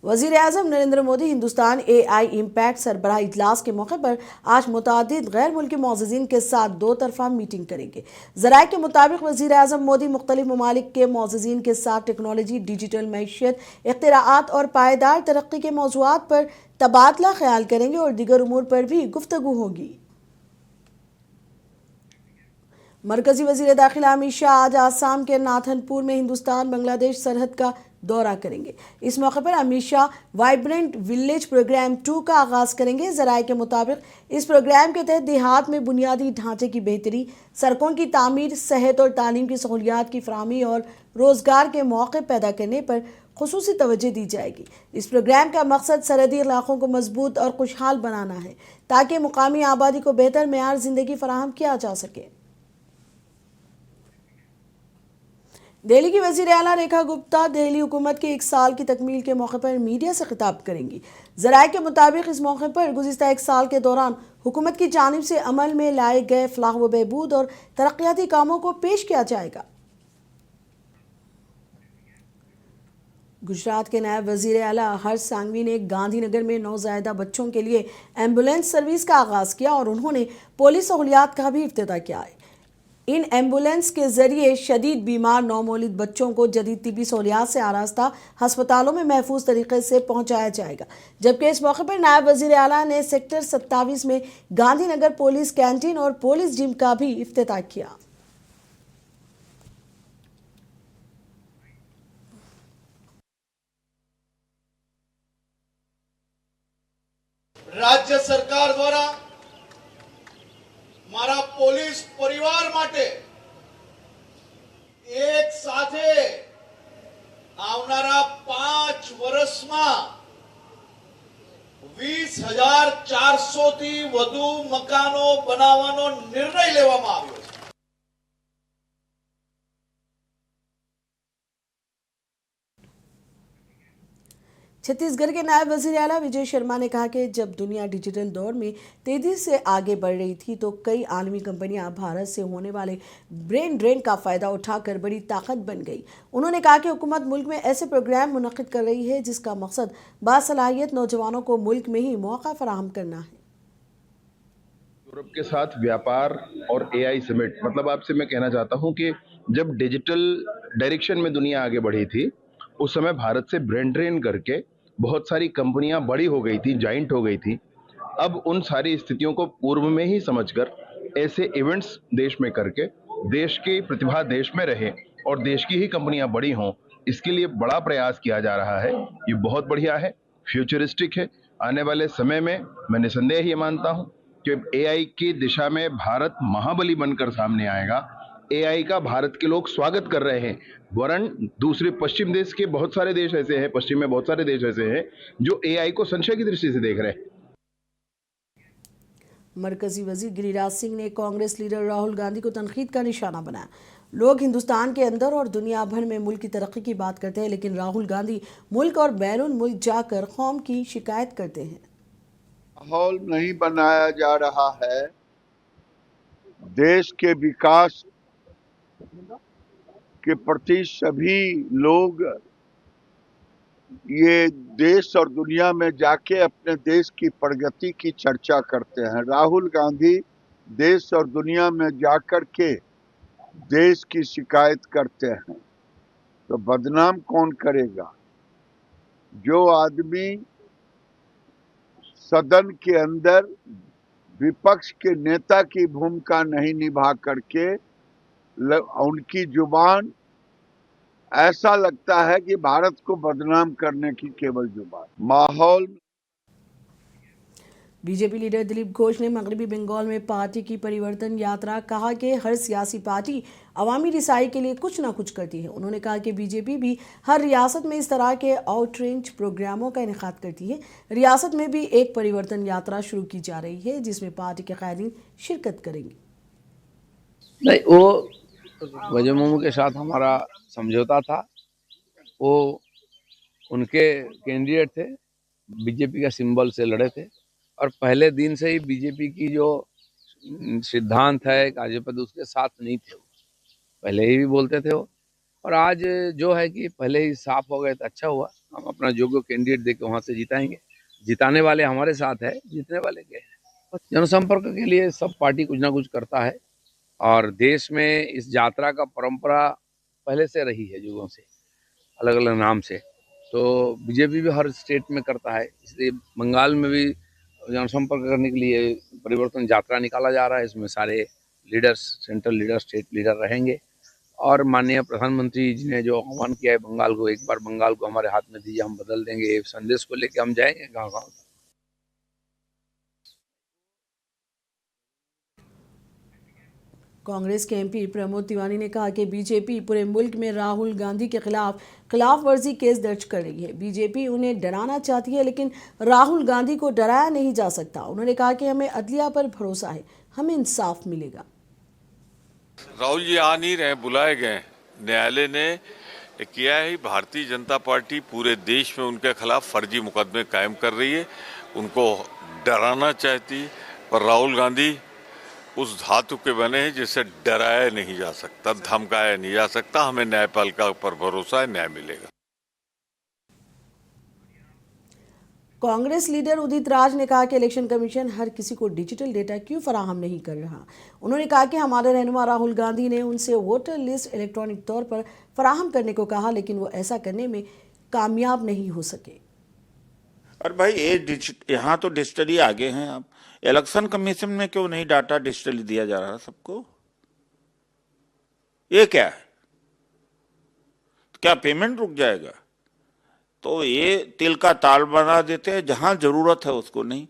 वज़ीर आज़म Narendra Modi Hindustan AI impact सरबराह इजलास के मौके पर आज मुतादिद गैर मुल्की मोअज़्ज़िज़ीन के साथ दो तरफा मीटिंग करेंगे। ज़राए के मुताबिक वज़ीर आज़म मोदी मुख्तलिफ ममालिक के मोअज़्ज़िज़ीन के साथ टेक्नोलॉजी, डिजिटल मैशियत, इख्तिराआत और पायदार तरक्की के मौज़ूआत पर तबादला ख्याल करेंगे और दीगर उमूर पर भी गुफ्तगू होगी। मरकजी वजीर दाखिला अमित शाह आज आसाम के नाथनपुर में हिंदुस्तान बांग्लादेश सरहद का दौरा करेंगे। इस मौके पर Amit Shah vibrant village programme 2 का आगाज करेंगे। जराये के मुताबिक इस प्रोग्राम के तहत देहात में बुनियादी ढांचे की बेहतरी, सड़कों की तामीर, सेहत और तालीम की सहूलियात की फराहमी और रोजगार के मौके पैदा करने पर खुसूसी तवज्जो दी जाएगी। इस प्रोग्राम का मकसद सरहदी इलाकों को मजबूत और खुशहाल बनाना है ताकि मुकामी आबादी को बेहतर मेयार जिंदगी फराहम किया जा सके। दिल्ली की वज़ीर आला रेखा गुप्ता दिल्ली हुकूमत के 1 साल की तकमील के मौके पर मीडिया से खिताब करेंगी। ज़राए के मुताबिक इस मौके पर गुज़िश्ता 1 साल के दौरान हुकूमत की जानिब से अमल में लाए गए फलाह व बहबूद और तरक्याती कामों को पेश किया जाएगा। गुजरात के नायब वज़ीर आला हर्ष सांघवी ने गांधीनगर में नौज़ायदा बच्चों के लिए एम्बुलेंस सर्विस का आगाज़ किया और उन्होंने पुलिस सहूलियात का भी इफ्तिताह किया है। इन एम्बुलेंस के जरिए शदीद बीमार नौमौलिद बच्चों को जदीद तिबी सहूलियात से आरास्ता अस्पतालों में महफूज तरीके से पहुंचाया जाएगा। जबकि इस मौके पर नायब वज़ीर आला ने सेक्टर 27 में गांधीनगर पुलिस कैंटीन और पुलिस जिम का भी इफ्तिताह किया। राज्य सरकार द्वारा મારા પોલીસ પરિવાર માટે એક સાથે આવનારા 5 વર્ષમાં 20,400 થી વધુ મકાનો બનાવવાનો નિર્ણય લેવામાં આવ્યો છે। छत्तीसगढ़ के नायब वज़ीर आला विजय शर्मा ने कहा कि जब दुनिया डिजिटल दौर में तेजी से आगे बढ़ रही थी तो कई आलमी कंपनियां भारत से होने वाले ब्रेन ड्रेन का फ़ायदा उठाकर बड़ी ताकत बन गई। उन्होंने कहा कि हुकूमत मुल्क में ऐसे प्रोग्राम मुनक़िद कर रही है जिसका मकसद बासलाहियत नौजवानों को मुल्क में ही मौका फराहम करना है। यूरोप के साथ व्यापार और AI समिट, मतलब आपसे मैं कहना चाहता हूं कि जब डिजिटल डायरेक्शन में दुनिया आगे बढ़ी थी उस समय भारत से ब्रेन ड्रेन करके बहुत सारी कंपनियां बड़ी हो गई थी, जाइंट हो गई थी। अब उन सारी स्थितियों को पूर्व में ही समझकर ऐसे इवेंट्स देश में करके देश की प्रतिभा देश में रहे और देश की ही कंपनियां बड़ी हों, इसके लिए बड़ा प्रयास किया जा रहा है। ये बहुत बढ़िया है, फ्यूचरिस्टिक है। आने वाले समय में मैं निसंदेह ये मानता हूं कि AI की दिशा में भारत महाबली बनकर सामने आएगा। AI का भारत के लोग स्वागत कर रहे हैं, वरन दूसरे पश्चिम देश के बहुत सारे देश ऐसे हैं, पश्चिम में बहुत सारे देश ऐसे हैं जो AI को संशय की दृष्टि से देख रहे हैं। मरकजी वजीर गिरिराज सिंह ने कांग्रेस लीडर राहुल गांधी को तनकीद का निशाना बनाया। लोग हिंदुस्तान के अंदर और दुनिया भर में मुल्क की तरक्की की बात करते हैं, लेकिन राहुल गांधी मुल्क और बैरून मुल्क जाकर कौम की शिकायत करते हैं। माहौल नहीं बनाया जा रहा है देश के विकास के प्रति। सभी लोग ये देश और दुनिया में जाके अपने देश की प्रगति की चर्चा करते हैं। राहुल गांधी देश और दुनिया में जाकर के देश की शिकायत करते हैं, तो बदनाम कौन करेगा? जो आदमी सदन के अंदर विपक्ष के नेता की भूमिका नहीं निभा करके उनकी जुबान ऐसा लगता है कि भारत को बदनाम करने की केवल जुबान। माहौल बीजेपी लीडर दिलीप घोष ने मगरबी बंगाल में पार्टी की परिवर्तन यात्रा कहा कि हर सियासी पार्टी अवामी रिसाई के लिए कुछ ना कुछ करती है। उन्होंने कहा कि बीजेपी भी हर रियासत में इस तरह के आउटरीच प्रोग्रामों का इनेकाद करती है। रियासत में भी एक परिवर्तन यात्रा शुरू की जा रही है जिसमें पार्टी के कायदीन शिरकत करेंगे। नहीं, वो वजह मोमू के साथ हमारा समझौता था। वो उनके कैंडिडेट थे, बीजेपी का सिंबल से लड़े थे और पहले दिन से ही बीजेपी की जो सिद्धांत है कार्यपद उसके साथ नहीं थे। वो पहले ही भी बोलते थे वो, और आज जो है कि पहले ही साफ हो गए तो अच्छा हुआ। हम अपना योग्य कैंडिडेट देकर वहां से जिताएंगे। जिताने वाले हमारे साथ है, जीतने वाले के हैं। जनसंपर्क के लिए सब पार्टी कुछ ना कुछ करता है और देश में इस यात्रा का परंपरा पहले से रही है, युगों से, अलग अलग नाम से। तो बीजेपी भी हर स्टेट में करता है, इसलिए बंगाल में भी जनसंपर्क करने के लिए परिवर्तन यात्रा निकाला जा रहा है। इसमें सारे leaders, central leader, state leader रहेंगे और माननीय प्रधानमंत्री जी ने जो आह्वान किया है बंगाल को, एक बार बंगाल को हमारे हाथ में दीजिए, हम बदल देंगे, ये संदेश को लेके हम जाएंगे गाँव गाँव। कांग्रेस के एमपी प्रमोद तिवारी ने कहा कि बीजेपी पूरे मुल्क में राहुल गांधी के खिलाफ वर्जी केस दर्ज कर रही है। बीजेपी उन्हें डराना चाहती है, लेकिन राहुल गांधी को डराया नहीं जा सकता। उन्होंने कहा कि हमें अदलिया पर भरोसा है, हमें इंसाफ मिलेगा। राहुल जी आ नहीं रहे, बुलाए गए। न्यायालय ने किया है। भारतीय जनता पार्टी पूरे देश में उनके खिलाफ फर्जी मुकदमे कायम कर रही है, उनको डराना चाहती है। पर राहुल गांधी उस धातु के बने हैं जिसे डराया नहीं जा सकता, धमकाया नहीं जा सकता। हमें न्यायपालिका पर भरोसा है, न्याय मिलेगा। कांग्रेस लीडर उदित राज ने कहा कि इलेक्शन कमीशन हर किसी को डिजिटल डेटा क्यों फराहम नहीं कर रहा। उन्होंने कहा कि हमारे रहनुमा राहुल गांधी ने उनसे वोटर लिस्ट इलेक्ट्रॉनिक तौर पर फराहम करने को कहा, लेकिन वो ऐसा करने में कामयाब नहीं हो सके। और भाई ये यहाँ तो डिजिटली आगे हैं। आप इलेक्शन कमीशन में क्यों नहीं डाटा डिजिटली दिया जा रहा सबको? ये क्या है? क्या पेमेंट रुक जाएगा? तो ये तिल का ताल बना देते हैं, जहां जरूरत है उसको नहीं।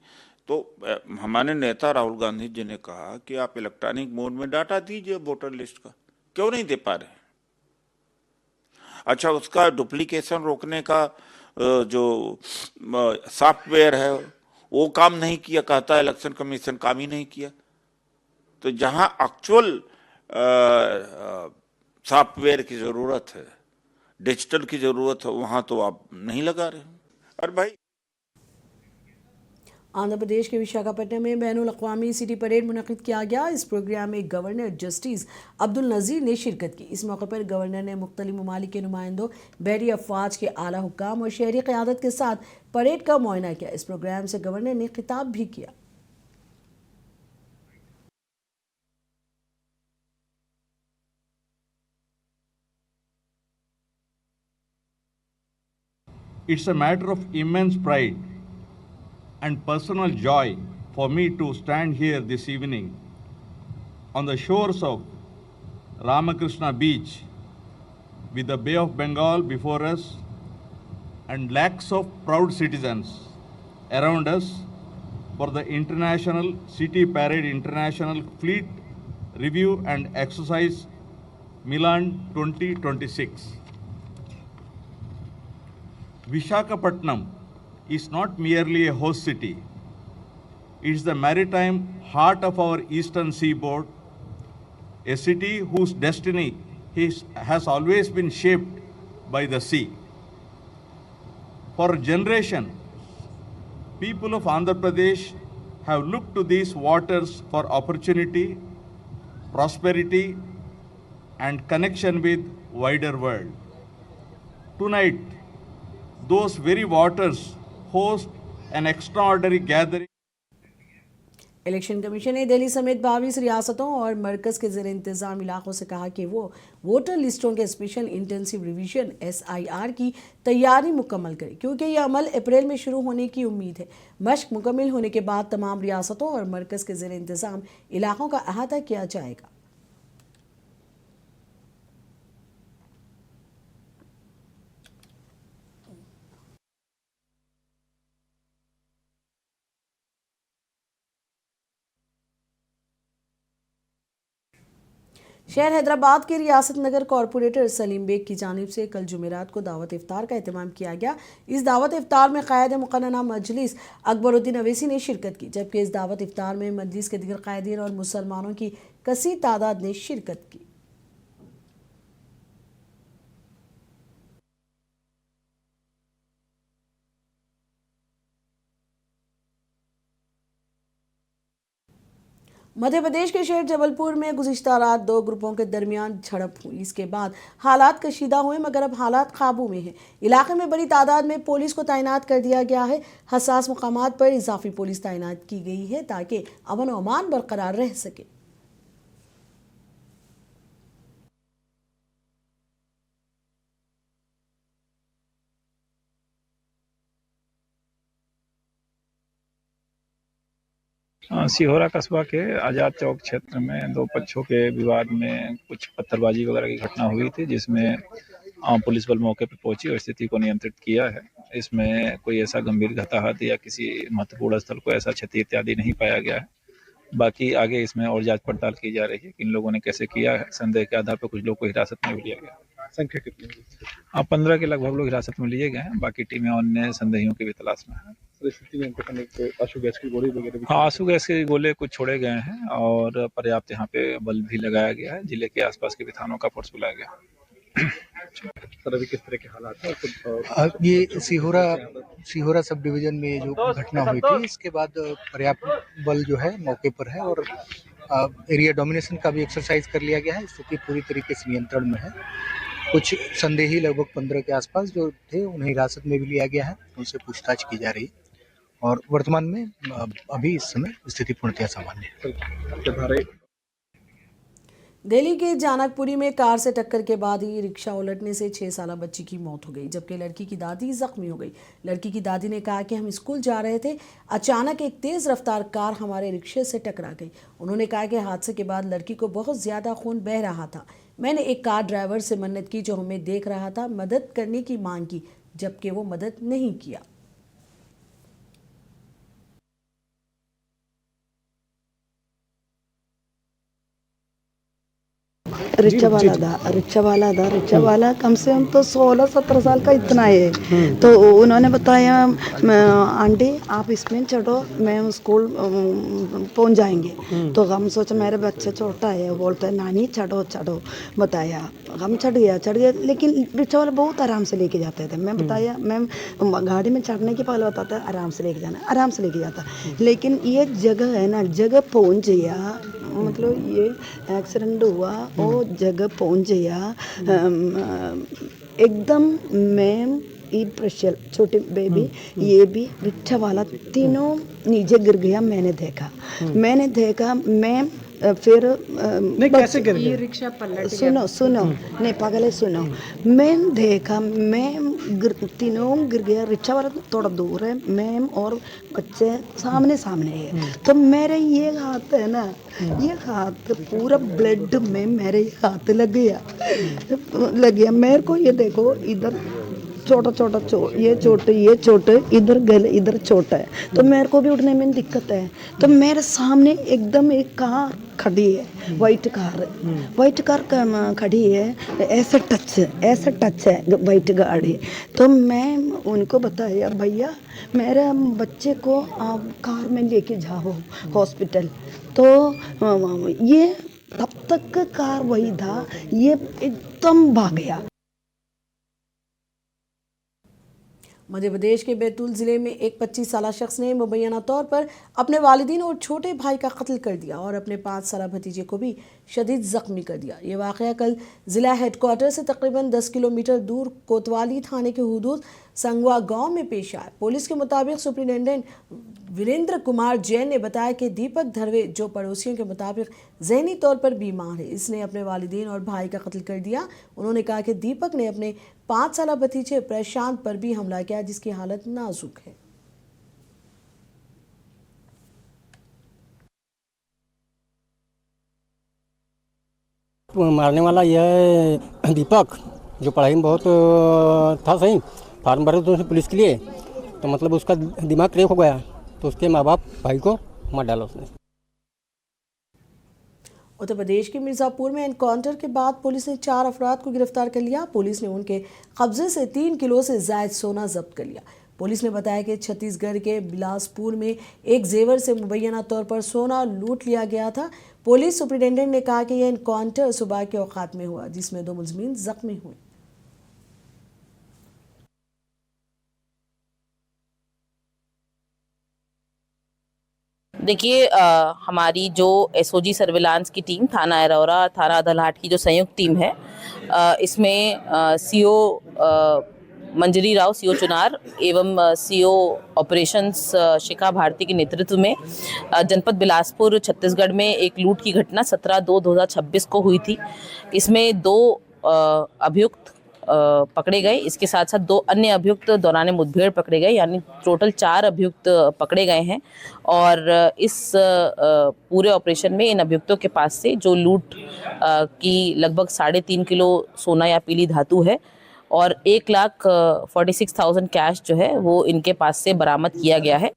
तो हमारे नेता राहुल गांधी जी ने कहा कि आप इलेक्ट्रॉनिक मोड में डाटा दीजिए वोटर लिस्ट का, क्यों नहीं दे पा रहे? अच्छा, उसका डुप्लीकेशन रोकने का जो सॉफ्टवेयर है वो काम नहीं किया, कहता है इलेक्शन कमीशन काम ही नहीं किया। तो जहां एक्चुअल सॉफ्टवेयर की जरूरत है, डिजिटल की जरूरत है, वहां तो आप नहीं लगा रहे। और भाई आंध्र प्रदेश के विशाखापट्टनम में बैनुल अक़वामी सिटी परेड मुनक़िद किया गया। इस प्रोग्राम में गवर्नर जस्टिस अब्दुल नज़ीर ने शिरकत की। इस मौके पर गवर्नर ने मुख्तलिफ ममालिक के नुमाइंदों, बहरी अफवाज के आला हुक्काम और शहरी क़यादत के साथ परेड का मुआयना किया। इस प्रोग्राम से गवर्नर ने खिताब भी किया। It's a matter of immense pride and personal joy for me to stand here this evening on the shores of Ramakrishna Beach with the Bay of Bengal before us and lakhs of proud citizens around us for the International City Parade International Fleet Review and Exercise Milan 2026. Visakhapatnam is not merely a host city. It is the maritime heart of our eastern seaboard, a city whose destiny has always been shaped by the sea. For a generation, people of Andhra Pradesh have looked to these waters for opportunity, prosperity, and connection with wider world. Tonight, those very waters host an extraordinary gathering. Election commission ने दिल्ली समेत 22 रियासतों और मरकज़ के ज़ेर इंतज़ाम इलाकों से कहा कि वो वोटर लिस्टों के स्पेशल इंटेंसिव रिवीजन SIR की तैयारी मुकम्मल करे, क्योंकि यह अमल अप्रैल में शुरू होने की उम्मीद है। मश्क मुकम्मल होने के बाद तमाम रियासतों और मरकज़ के ज़ेर इंतज़ाम इलाकों का अहाता किया जाएगा। शहर हैदराबाद के रियासत नगर कॉरपोरेटर सलीम बेग की जानिब से कल जुमेरात को दावत इफ्तार का एहतमाम किया गया। इस दावत इफ्तार में क़ायद मुक़न्नना मजलिस अकबरुद्दीन अवैसी ने शिरकत की, जबकि इस दावत इफ्तार में मजलिस के दीगर क़ायदीन और मुसलमानों की कसीर तादाद ने शिरकत की। मध्य प्रदेश के शहर जबलपुर में गुज़िश्ता रात दो ग्रुपों के दरमियान झड़प हुई। इसके बाद हालात कशीदा हुए, मगर अब हालात काबू में हैं। इलाके में बड़ी तादाद में पुलिस को तैनात कर दिया गया है। हसास मुकामात पर इजाफी पुलिस तैनात की गई है ताकि अमन और अमान बरकरार रह सके। सिहोरा कस्बा के आज़ाद चौक क्षेत्र में दो पक्षों के विवाद में कुछ पत्थरबाजी वगैरह की घटना हुई थी, जिसमें पुलिस बल मौके पर पहुंची और स्थिति को नियंत्रित किया है। इसमें कोई ऐसा गंभीर हताहत या किसी महत्वपूर्ण स्थल को ऐसा क्षति इत्यादि नहीं पाया गया है। बाकी आगे इसमें और जांच पड़ताल की जा रही है कि इन लोगों ने कैसे किया है। संदेह के आधार पर कुछ लोग को हिरासत में भी लिया गया। संख्या कितनी है? 15 के लगभग लोग हिरासत में लिए गए हैं। बाकी टीमें अन्य संदेहियों की भी तलाश में है। स्थिति में आंसू गैस की गोली वगैरह भी? हाँ, आंसू गैस के गोले कुछ छोड़े गए हैं और पर्याप्त यहाँ पे बल भी लगाया गया है। जिले के आसपास के भी थानों का फोर्स बुलाया गया। सर, अभी किस तरह के हालात हैं? ये सिहोरा सब डिवीजन में जो घटना हुई थी, इसके बाद पर्याप्त बल जो है मौके पर है और एरिया डोमिनेशन का भी एक्सरसाइज कर लिया गया है। स्थिति पूरी तरीके से नियंत्रण में है। कुछ संदेही लगभग 15 के आसपास जो थे उन्हें हिरासत में भी लिया गया है, उनसे पूछताछ की जा रही है और वर्तमान में अभी इस समय स्थिति पूर्णतः सामान्य है। दिल्ली के जानकपुरी में कार से टक्कर के बाद ही रिक्शा उलटने से 6 साला बच्ची की मौत हो गई, जबकि लड़की की दादी जख्मी हो गई। लड़की की दादी ने कहा कि हम स्कूल जा रहे थे, अचानक एक तेज रफ्तार कार हमारे रिक्शे से टकरा गई। उन्होंने कहा कि हादसे के बाद लड़की को बहुत ज़्यादा खून बह रहा था। मैंने एक कार ड्राइवर से मन्नत की जो हमें देख रहा था, मदद करने की मांग की, जबकि वो मदद नहीं किया। रिक्शा वाला कम से कम तो 16-17 साल का इतना है। तो उन्होंने बताया आंटी आप इसमें चढ़ो, मैं स्कूल पहुंच जाएंगे। तो हम सोचा मेरे बच्चे छोटा है, बोलते हैं नानी चढ़ो चढ़ो। बताया हम चढ़ गया, लेकिन रिक्शा वाला बहुत आराम से लेके जाते थे। मैं बताया मैं गाड़ी में चढ़ने के पहले बताता आराम से लेके जाना, आराम से लेके जाता। लेकिन ये जगह है ना, जगह पहुंच गया, मतलब ये एक्सीडेंट हुआ वो जगह पहुंच गया एकदम। मैम ये प्रेशर छोटे बेबी, ये भी रिक्शा वाला, तीनों नीचे गिर गया। मैंने देखा मैम फिर कैसे गिर गए? रिक्शा पलट सुनो नहीं पागल, सुनो। मैंने देखा मैम तीनों गिर गया। रिक्शा वाला थोड़ा दूर है, मैम और बच्चे सामने है। तो मेरे ये हाथ है ना, ये हाथ पूरा ब्लड में मेरे हाथ लग गया। मेरे को ये देखो इधर छोटा ये चोट इधर गले इधर चोट है। तो मेरे को भी उठने में दिक्कत है। तो मेरे सामने एकदम एक कार खड़ी है, वाइट कार खड़ी है, ऐसे टच है वाइट गाड़ी। तो मैं उनको बताया भैया मेरे बच्चे को आप कार में लेके जाओ हॉस्पिटल। तो ये तब तक कार वही था, ये एकदम भाग गया। मध्य प्रदेश के बैतूल जिले में एक 25 साला शख्स ने मुबैना तौर पर अपने वालिदैन और छोटे भाई का कत्ल कर दिया और अपने 5 साला भतीजे को भी शदीद जख्मी कर दिया। ये वाक़या कल ज़िला हेडक्वार्टर से तकरीबन 10 किलोमीटर दूर कोतवाली थाने के हुदूद संगवा गांव में पेश आया। पुलिस के मुताबिक सुप्रिंटेंडेंट वीरेंद्र कुमार जैन ने बताया कि दीपक धरवे, जो पड़ोसियों के मुताबिक जहनी तौर पर बीमार है, इसने अपने वालिदैन और भाई का कत्ल कर दिया। उन्होंने कहा कि दीपक ने अपने 5 साला भतीजे प्रशांत पर भी हमला किया, जिसकी हालत नाजुक है। मारने वाला यह दीपक, जो पढ़ाई में बहुत था, सही फार्म भरे थे पुलिस के लिए, तो मतलब उसका दिमाग क्रेक हो गया, तो उसके माँ बाप भाई को मार डाला उसने। उत्तर प्रदेश के मिर्ज़ापुर में एनकाउंटर के बाद पुलिस ने 4 अफराद को गिरफ्तार कर लिया। पुलिस ने उनके कब्जे से 3 किलो से ज़ायद सोना जब्त कर लिया। पुलिस ने बताया कि छत्तीसगढ़ के बिलासपुर में एक जेवर से मुबैना तौर पर सोना लूट लिया गया था। पुलिस सुप्रिंटेंडेंट ने कहा कि यह एनकाउंटर सुबह के औकात में हुआ, जिसमें 2 मुलज़मीन जख्मी हुए। देखिए हमारी जो एसओजी सर्विलांस की टीम थाना अरौरा थाना अदलहाट की जो संयुक्त टीम है इसमें सीओ मंजरी राव सीओ चुनार एवं सीओ ऑपरेशंस शिखा भारती के नेतृत्व में जनपद बिलासपुर छत्तीसगढ़ में एक लूट की घटना 17/2/2026 को हुई थी। इसमें 2 अभियुक्त पकड़े गए। इसके साथ साथ 2 अन्य अभियुक्त दौरान मुठभेड़ पकड़े गए, यानी टोटल 4 अभियुक्त पकड़े गए हैं। और इस पूरे ऑपरेशन में इन अभियुक्तों के पास से जो लूट की लगभग 3.5 किलो सोना या पीली धातु है और 1,46,000 कैश जो है वो इनके पास से बरामद किया गया है।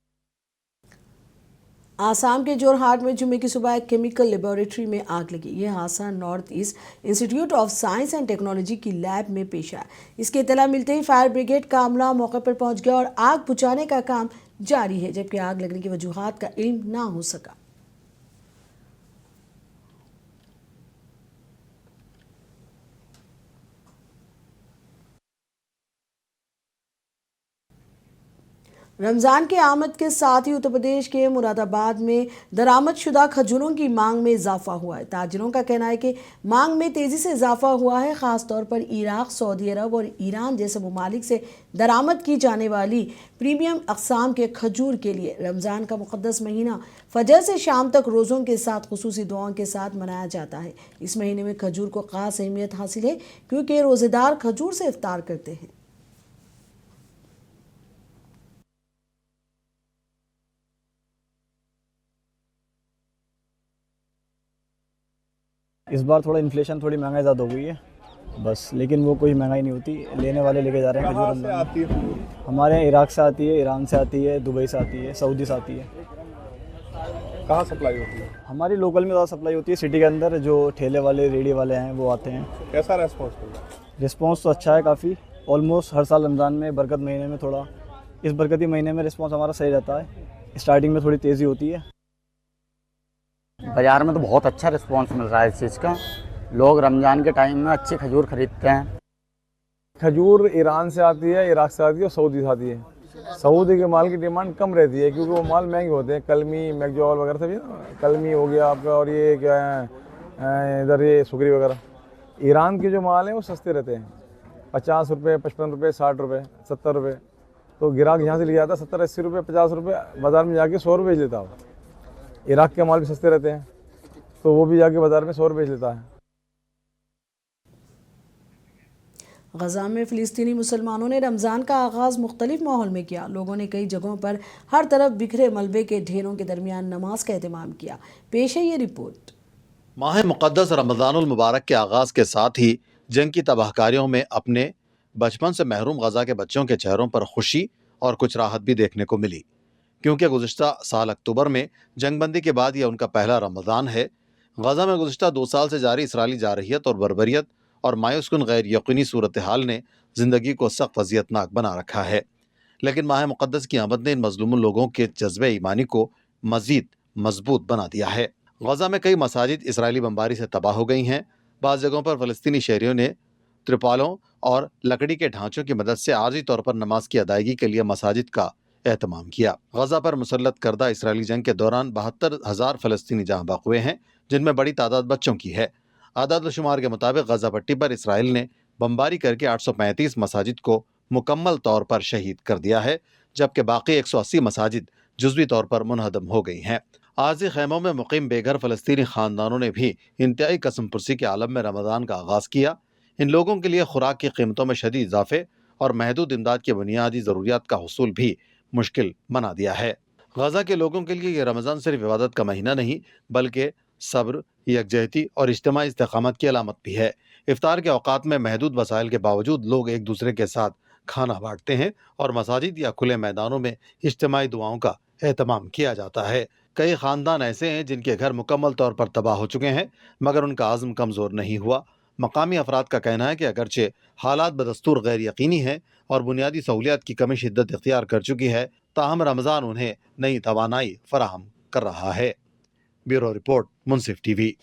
आसाम के जोरहाट में जुम्मे की सुबह एक केमिकल लेबोरेटरी में आग लगी। यह हादसा north east institute of science and technology की लैब में पेश आया। इसकी इत्तला मिलते ही फायर ब्रिगेड का अमला मौके पर पहुंच गया और आग बुझाने का काम जारी है, जबकि आग लगने की वजूहात का इल्म ना हो सका। रमज़ान के आमद के साथ ही उत्तर प्रदेश के मुरादाबाद में दरामदशुदा खजूरों की मांग में इजाफा हुआ है। ताजिरों का कहना है कि मांग में तेज़ी से इजाफा हुआ है। ख़ास तौर पर इराक़, सऊदी अरब और ईरान जैसे ममालिक से दरामद की जाने वाली प्रीमियम अक़साम के खजूर के लिए रमज़ान का मुक़द्दस महीना फजर से शाम तक रोज़ों के साथ खुसूसी दुआओं के साथ मनाया जाता है। इस महीने में खजूर को ख़ास अहमियत हासिल है क्योंकि रोज़ेदार खजूर से इफ्तार करते हैं। इस बार थोड़ा इन्फ्लेशन, थोड़ी महंगाई ज़्यादा हो गई है बस, लेकिन वो कोई महंगाई नहीं होती। लेने वाले लेके जा रहे हैं। कहाँ से आती है? हमारे यहाँ इराक़ से आती है, ईरान से आती है, दुबई से आती है, सऊदी से आती है। कहाँ सप्लाई होती है? हमारी लोकल में ज़्यादा सप्लाई होती है। सिटी के अंदर जो ठेले वाले, रेडी वाले हैं वो आते हैं। कैसा रेस्पॉन्स मिल रहा है? रिस्पॉन्स तो अच्छा है काफ़ी। ऑलमोस्ट हर साल रमज़ान में बरकत महीने में थोड़ा, इस बरकती महीने में रिस्पॉन्स हमारा सही रहता है। स्टार्टिंग में थोड़ी तेज़ी होती है। बाज़ार में तो बहुत अच्छा रिस्पांस मिल रहा है इस चीज़ का। लोग रमज़ान के टाइम में अच्छे खजूर खरीदते हैं। खजूर ईरान से आती है, इराक़ से आती है और सऊदी से आती है। सऊदी के माल की डिमांड कम रहती है क्योंकि वो माल महंगे होते हैं। कलमी, मैगजॉल वगैरह सभी ना, कलमी हो गया आपका, और ये क्या है इधर ये सुगरी वगैरह। ईरान के जो माल हैं वो सस्ते रहते हैं, 50 रुपये, 55 रुपये, 60 रुपये, 70 रुपये। तो ग्राहक यहाँ से ले जाता है 70-80 रुपये, 50 रुपये, बाज़ार में जाके 100 रुपये बेच लेता है। इराक़ के माल भी सस्ते रहते हैं तो वो भी जाके बाज़ार में 100 रुपये बेच लेता है। गजा में फ़िलिस्तीनी मुसलमानों ने रमज़ान का आगाज़ मुख्तलिफ माहौल में किया। लोगों ने कई जगहों पर हर तरफ बिखरे मलबे के ढेरों के दरमियान नमाज का एहतमाम किया। पेश है ये रिपोर्ट। माह मुक़द्दस रमज़ानुल मुबारक के आगाज़ के साथ ही जंग की तबाहकारियों में अपने बचपन से महरूम गजा के बच्चों के चेहरों पर खुशी और कुछ राहत भी देखने को मिली, क्योंकि गुज़िश्ता साल अक्टूबर में जंगबंदी के बाद यह उनका पहला रमज़ान है। गजा में गुज़िश्ता 2 साल से जारी इसराइली जारहियत और बर्बरियत और मायूसकुन गैर यकीनी सूरत हाल ने ज़िंदगी को सख्त वज़ियतनाक बना रखा है। लेकिन माह मुक़द्दस की आमद ने इन मज़लूम लोगों के जज्बे ईमानी को मज़ीद मजबूत बना दिया है। गजा में कई मसाजिद इसराइली बमबारी से तबाह हो गई हैं। बाज़ जगहों पर फ़लस्तीनी शहरियों ने त्रिपालों और लकड़ी के ढांचों की मदद से आर्जी तौर पर नमाज की अदायगी के लिए मसाजिद का एहतमाम किया। गजा पर मुसल्लत करदा इसराइली जंग के दौरान 72,000 फ़लस्तीनी जहाँ बाक हुए हैं, जिनमें बड़ी तादाद बच्चों की है। आदाद शुमार के मुताबिक गजा पट्टी पर इसराइल ने बमबारी करके 835 मसाजिद को मुकम्मल तौर पर शहीद कर दिया है, जबकि बाकी 180 मसाजिद जुज़वी तौर पर मुनहदम हो गई हैं। आर्जी खैमों में मुकीम बेघर फ़लस्तीनी ख़ानदानों ने भी इंतहाई कसमपुरसी के आलम में रमज़ान का आगाज़ किया। इन लोगों के लिए खुराक की कीमतों में शदीद इजाफे और महदूद इमदाद की बुनियादी ज़रूरियात का हुसूल भी मुश्किल बना दिया है। गजा के लोगों के लिए यह रमज़ान सिर्फ इबादत का महीना नहीं, बल्कि सब्र, यकजहती और इज्तिमाई इस्तिक़ामत की अलामत भी है। इफ्तार के औकात में महदूद वसाइल के बावजूद लोग एक दूसरे के साथ खाना बांटते हैं और मसाजिद या खुले मैदानों में इज्तिमाई दुआओं का एहतमाम किया जाता है। कई ख़ानदान ऐसे हैं जिनके घर मुकम्मल तौर पर तबाह हो चुके हैं, मगर उनका आज़म कमज़ोर नहीं हुआ। मकामी अफराद का कहना है कि अगरचे हालात बदस्तूर गैर यकीनी हैं और बुनियादी सहूलियात की कमी शिद्दत इख्तियार कर चुकी है, ताहम रमज़ान उन्हें नई तवानाई फराहम कर रहा है। ब्यूरो रिपोर्ट, मुंसिफ टीवी।